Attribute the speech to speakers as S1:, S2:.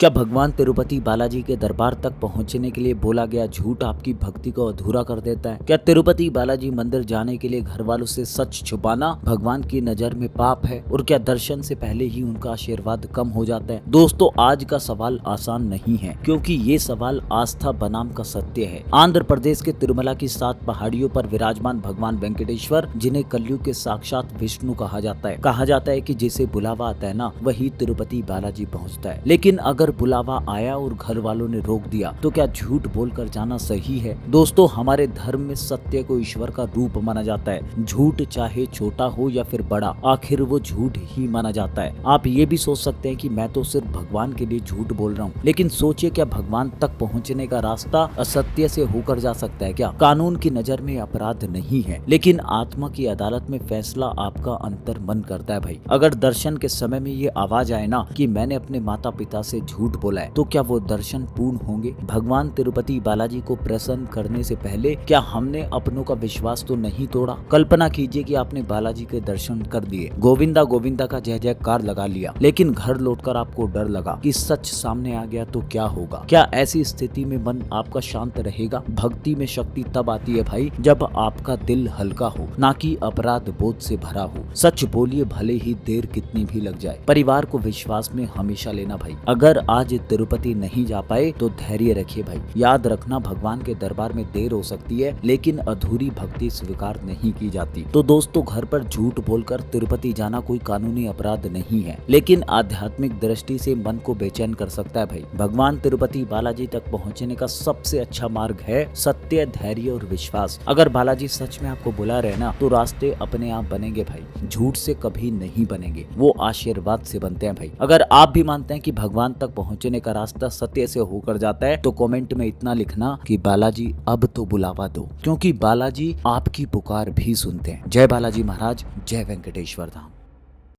S1: क्या भगवान तिरुपति बालाजी के दरबार तक पहुंचने के लिए बोला गया झूठ आपकी भक्ति को अधूरा कर देता है? क्या तिरुपति बालाजी मंदिर जाने के लिए घर वालों से सच छुपाना भगवान की नजर में पाप है? और क्या दर्शन से पहले ही उनका आशीर्वाद कम हो जाता है? दोस्तों, आज का सवाल आसान नहीं है, क्योंकि ये सवाल आस्था बनाम का सत्य है। आंध्र प्रदेश के तिरुमला की 7 पहाड़ियों पर विराजमान भगवान वेंकटेश्वर, जिन्हें कलयुग के साक्षात विष्णु कहा जाता है कि जिसे बुलावा आता है ना, वही तिरुपति बालाजी पहुँचता है। लेकिन अगर बुलावा आया और घर वालों ने रोक दिया, तो क्या झूठ बोलकर जाना सही है? दोस्तों, हमारे धर्म में सत्य को ईश्वर का रूप माना जाता है। झूठ चाहे छोटा हो या फिर बड़ा, आखिर वो झूठ ही माना जाता है। आप ये भी सोच सकते हैं कि मैं तो सिर्फ भगवान के लिए झूठ बोल रहा हूँ, लेकिन सोचिए, क्या भगवान तक पहुँचने का रास्ता असत्य से होकर जा सकता है क्या? कानून की नजर में अपराध नहीं है, लेकिन आत्मा की अदालत में फैसला आपका अंतर मन करता है भाई। अगर दर्शन के समय में ये आवाज आए ना कि मैंने अपने माता पिता से झूठ बोला है, तो क्या वो दर्शन पूर्ण होंगे? भगवान तिरुपति बालाजी को प्रसन्न करने से पहले क्या हमने अपनों का विश्वास तो नहीं तोड़ा? कल्पना कीजिए कि आपने बालाजी के दर्शन कर दिए, गोविंदा गोविंदा का जय जयकार लगा लिया, लेकिन घर लौटकर आपको डर लगा कि सच सामने आ गया तो क्या होगा? क्या ऐसी स्थिति में मन आपका शांत रहेगा? भक्ति में शक्ति तब आती है भाई, जब आपका दिल हल्का हो, ना कि अपराध बोध से भरा हो। सच बोलिए, भले ही देर कितनी भी लग जाए। परिवार को विश्वास में हमेशा लेना भाई। अगर आज तिरुपति नहीं जा पाए तो धैर्य रखिए भाई। याद रखना, भगवान के दरबार में देर हो सकती है, लेकिन अधूरी भक्ति स्वीकार नहीं की जाती। तो दोस्तों, घर पर झूठ बोलकर तिरुपति जाना कोई कानूनी अपराध नहीं है, लेकिन आध्यात्मिक दृष्टि से मन को बेचैन कर सकता है भाई। भगवान तिरुपति बालाजी तक पहुँचने का सबसे अच्छा मार्ग है सत्य, धैर्य और विश्वास। अगर बालाजी सच में आपको बुला रहे ना, तो रास्ते अपने आप बनेंगे भाई, झूठ से कभी नहीं बनेंगे, वो आशीर्वाद से बनते हैं भाई। अगर आप भी मानते हैं कि भगवान तक पहुंचने का रास्ता सत्य से होकर जाता है, तो कमेंट में इतना लिखना कि बालाजी अब तो बुलावा दो, क्योंकि बालाजी आपकी पुकार भी सुनते हैं। जय बालाजी महाराज, जय वेंकटेश्वर धाम।